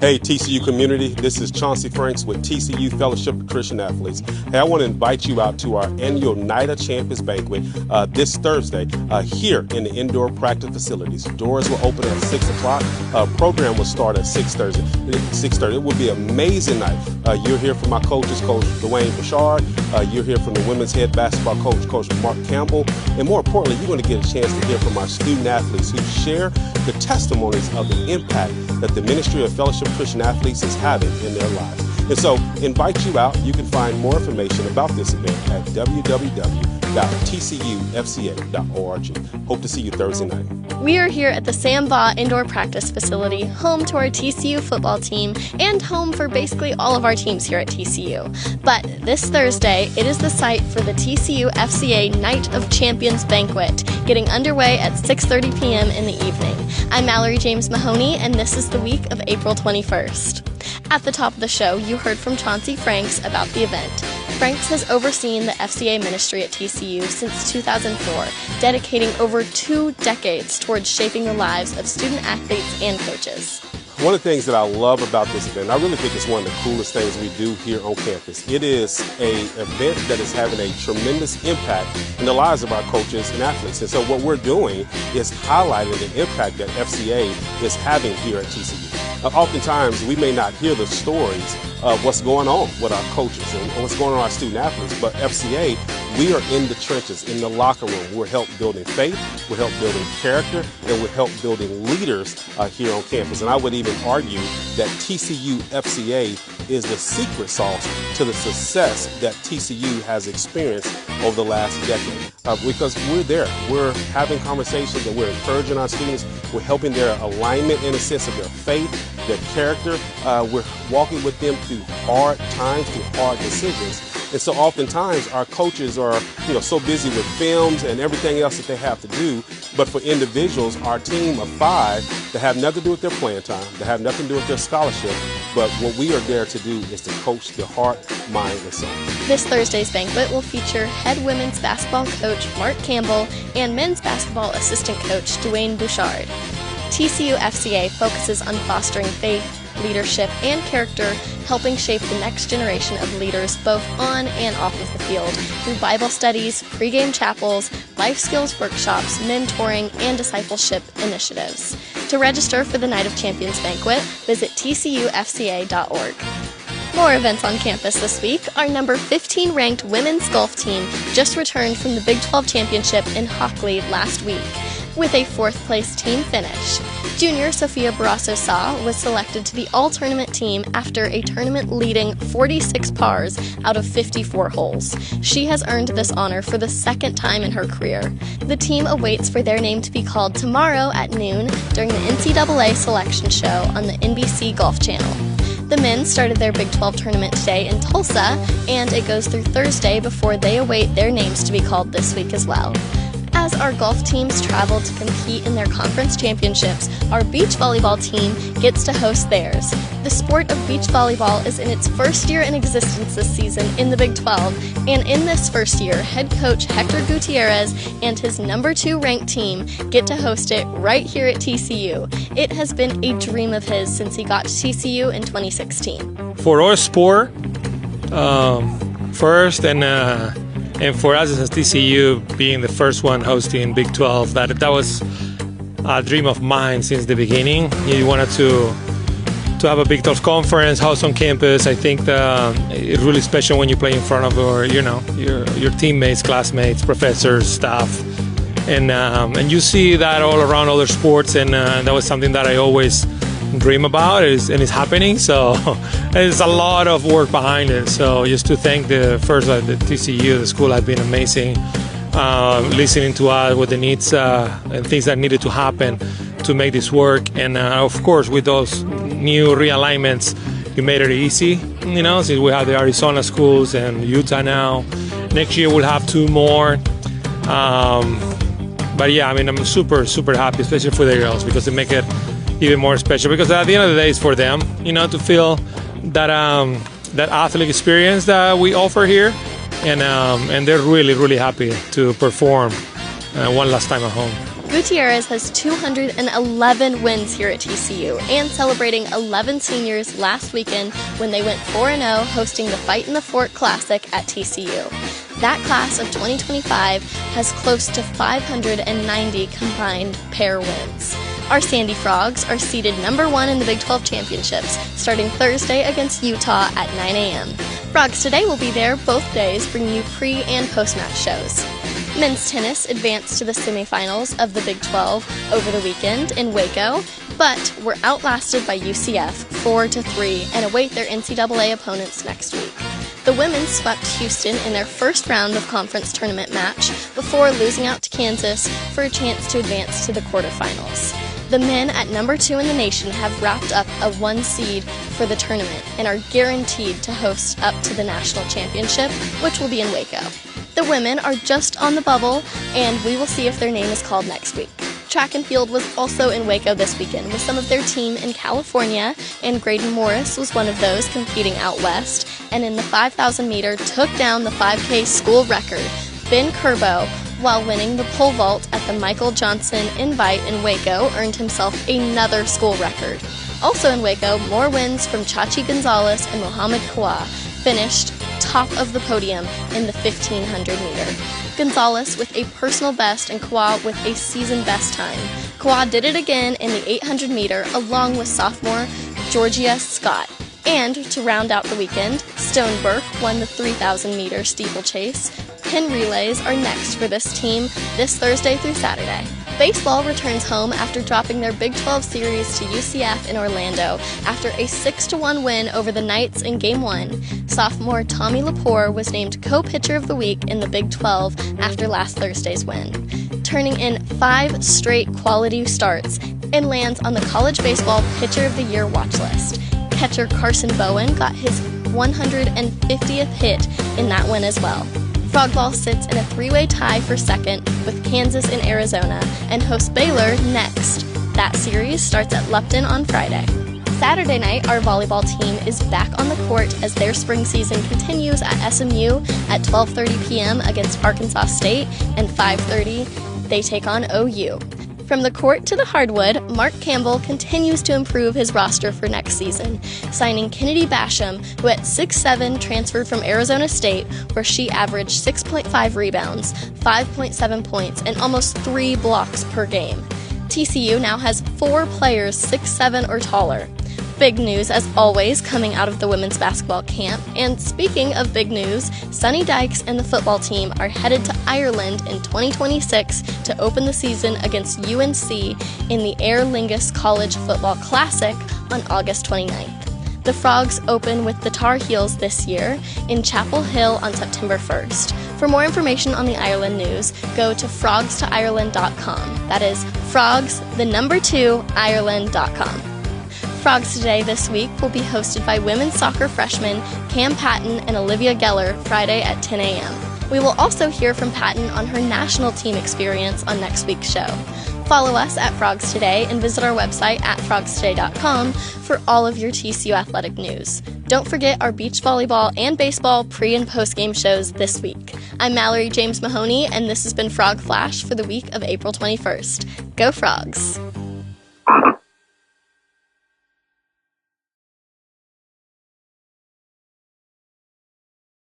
Hey TCU community, this is Chauncey Franks with TCU Fellowship of Christian Athletes. Hey, I want to invite you out to our annual Night of Champions banquet this Thursday here in the indoor practice facilities. Doors will open at 6 o'clock. Program will start at 6:30. It will be an amazing night. You'll hear from my coaches, Coach Dwayne Bouchard. You'll hear from the women's head basketball coach, Coach Mark Campbell. And more importantly, you're going to get a chance to hear from our student athletes who share the testimonies of the impact that the Ministry of Fellowship Christian Athletes is having in their lives. And so, invite you out. You can find more information about this event at www.tcufca.org. Hope to see you Thursday night. We are here at the Sam Baugh Indoor Practice Facility, home to our TCU football team and home for basically all of our teams here at TCU. But this Thursday, it is the site for the TCU FCA Night of Champions banquet, getting underway at 6:30 p.m. in the evening. I'm Mallory James Mahoney, and this is the week of April 21st. At the top of the show, you heard from Chauncey Franks about the event. Franks has overseen the FCA ministry at TCU since 2004, dedicating over 2 decades towards shaping the lives of student athletes and coaches. One of the things that I love about this event, I really think it's one of the coolest things we do here on campus. It is an event that is having a tremendous impact in the lives of our coaches and athletes. And so what we're doing is highlighting the impact that FCA is having here at TCU. Oftentimes, we may not hear the stories of what's going on with our coaches and what's going on with our student athletes, but FCA, we are in the trenches, in the locker room. We're help building faith, we're help building character, and we're help building leaders here on campus. And I would even argue that TCU FCA is the secret sauce to the success that TCU has experienced over the last decade. Because we're there. We're having conversations and we're encouraging our students. We're helping their alignment in a sense of their faith, their character. We're walking with them through hard times, through hard decisions. And so oftentimes our coaches are, so busy with films and everything else that they have to do. But for individuals, our team of 5 that have nothing to do with their playing time, that have nothing to do with their scholarship, but what we are there to do is to coach their heart, mind, and soul. This Thursday's banquet will feature head women's basketball coach Mark Campbell and men's basketball assistant coach Dwayne Bouchard. TCU FCA focuses on fostering faith, leadership, and character, helping shape the next generation of leaders both on and off of the field through Bible studies, pregame chapels, life skills workshops, mentoring, and discipleship initiatives. To register for the Night of Champions banquet, visit tcufca.org. More events on campus this week. Our number 15 ranked women's golf team just returned from the Big 12 Championship in Hockley last week with a 4th place team finish. Junior Sophia Barrasso-Sa was selected to the all-tournament team after a tournament-leading 46 pars out of 54 holes. She has earned this honor for the 2nd time in her career. The team awaits for their name to be called tomorrow at noon during the NCAA selection show on the NBC Golf Channel. The men started their Big 12 tournament today in Tulsa, and it goes through Thursday before they await their names to be called this week as well. As our golf teams travel to compete in their conference championships, our beach volleyball team gets to host theirs. The sport of beach volleyball is in its first year in existence this season in the Big 12, and in this first year, head coach Hector Gutierrez and his number 2 ranked team get to host it right here at TCU. It has been a dream of his since he got to TCU in 2016. For our sport, first and for us as TCU being the first one hosting Big 12, that was a dream of mine since the beginning. You wanted to have a Big 12 conference housed on campus. I think it's really special when you play in front of your teammates, classmates, professors, staff, and you see that all around other sports. And that was something that I always dream about, and it's happening. So there's a lot of work behind it. So just to thank the TCU, the school has been amazing, listening to us with the needs and things that needed to happen to make this work. And of course, with those new realignments, it made it easy. Since we have the Arizona schools and Utah now. Next year we'll have 2 more. But yeah, I'm super happy, especially for the girls, because they make it even more special, because at the end of the day it's for them, to feel that athletic experience that we offer here, and they're really happy to perform one last time at home. Gutierrez has 211 wins here at TCU and celebrating 11 seniors last weekend when they went 4-0 hosting the Fight in the Fort Classic at TCU. That class of 2025 has close to 590 combined pair wins. Our Sandy Frogs are seeded number 1 in the Big 12 championships, starting Thursday against Utah at 9 a.m. Frogs Today will be there both days, bringing you pre- and post-match shows. Men's tennis advanced to the semifinals of the Big 12 over the weekend in Waco, but were outlasted by UCF 4-3 and await their NCAA opponents next week. The women swept Houston in their first round of conference tournament match before losing out to Kansas for a chance to advance to the quarterfinals. The men at number 2 in the nation have wrapped up a 1 seed for the tournament and are guaranteed to host up to the national championship, which will be in Waco. The women are just on the bubble, and we will see if their name is called next week. Track and field was also in Waco this weekend with some of their team in California, and Graydon Morris was one of those competing out west, and in the 5,000 meter took down the 5K school record. Ben Curbo, while winning the pole vault at the Michael Johnson Invite in Waco, earned himself another school record. Also in Waco, more wins from Chachi Gonzalez and Mohamed Kawah finished top of the podium in the 1,500 meter. Gonzalez with a personal best and Kawah with a season best time. Kawah did it again in the 800 meter along with sophomore Georgia Scott. And to round out the weekend, Stone Burke won the 3,000 meter steeplechase. Pin relays are next for this team this Thursday through Saturday. Baseball returns home after dropping their Big 12 series to UCF in Orlando after a 6-1 win over the Knights in Game 1. Sophomore Tommy Lepore was named co-pitcher of the week in the Big 12 after last Thursday's win, turning in 5 straight quality starts and lands on the College Baseball Pitcher of the Year watch list. Catcher Carson Bowen got his 150th hit in that win as well. Frogball sits in a 3-way tie for second with Kansas and Arizona and hosts Baylor next. That series starts at Lupton on Friday. Saturday night, our volleyball team is back on the court as their spring season continues at SMU at 12:30 p.m. against Arkansas State, and 5:30 they take on OU. From the court to the hardwood, Mark Campbell continues to improve his roster for next season, signing Kennedy Basham, who at 6'7" transferred from Arizona State, where she averaged 6.5 rebounds, 5.7 points, and almost 3 blocks per game. TCU now has 4 players 6'7" or taller. Big news, as always, coming out of the women's basketball camp. And speaking of big news, Sonny Dykes and the football team are headed to Ireland in 2026 to open the season against UNC in the Aer Lingus College Football Classic on August 29th. The Frogs open with the Tar Heels this year in Chapel Hill on September 1st. For more information on the Ireland news, go to frogstoireland.com. That is frogs2ireland.com. Frogs Today this week will be hosted by women's soccer freshmen Cam Patton and Olivia Geller Friday at 10 a.m. We will also hear from Patton on her national team experience on next week's show. Follow us at Frogs Today and visit our website at frogstoday.com for all of your TCU athletic news. Don't forget our beach volleyball and baseball pre- and post-game shows this week. I'm Mallory James Mahoney, and this has been Frog Flash for the week of April 21st. Go Frogs!